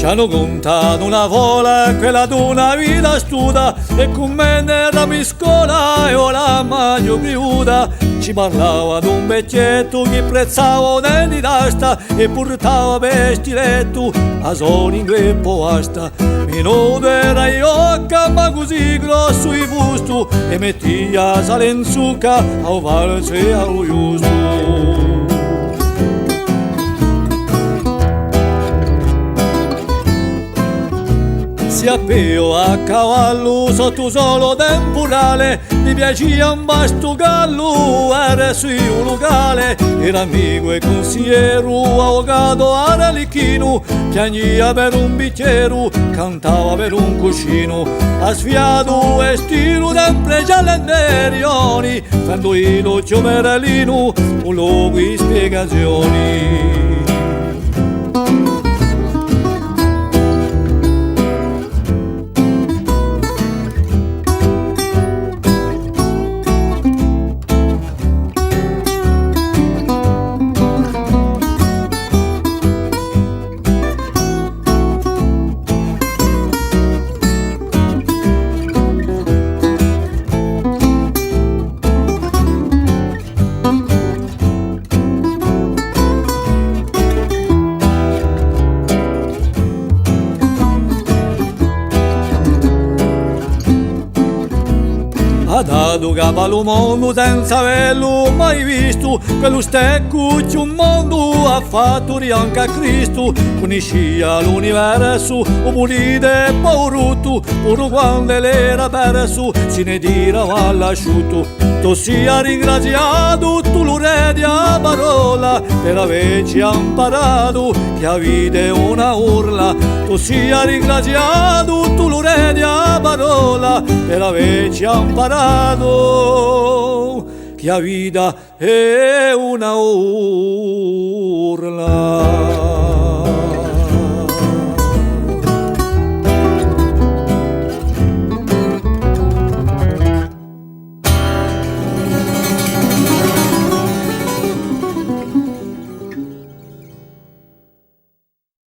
hanno contato una vola, quella d'una vita studa, e con me nella mia scuola io la maggio criuda. Ci parlava d'un vecchietto che prezzava denti d'asta e portava per stiletto a solingo e poasta. Minuto era iocca ma così grosso il busto e mettia sale in zucca a valso e a giusto. Si appio a cavallo sotto solo temporale, mi piaceva un basto gallo, era su un locale, era amico e consigliero, avvocato era licchino, piagneva per un bicchiero, cantava per un cuscino, ha sfiato e stilo sempre giallenderioni, quando io giomerellino, un luogo di spiegazioni. Ha dato capo al mondo senza averlo mai visto, quello stecco che un mondo ha fatto neanche a Cristo. Conoscia l'universo, o pulite e paurutto, pure quando l'era perso, se ne tirava all'asciutto. Tu sia ringraziato, tu lo redi a parola, per averci imparato che la vita è una urla. Tu sia ringraziato, tu lo redi a parola, per averci imparato che la vita è una urla.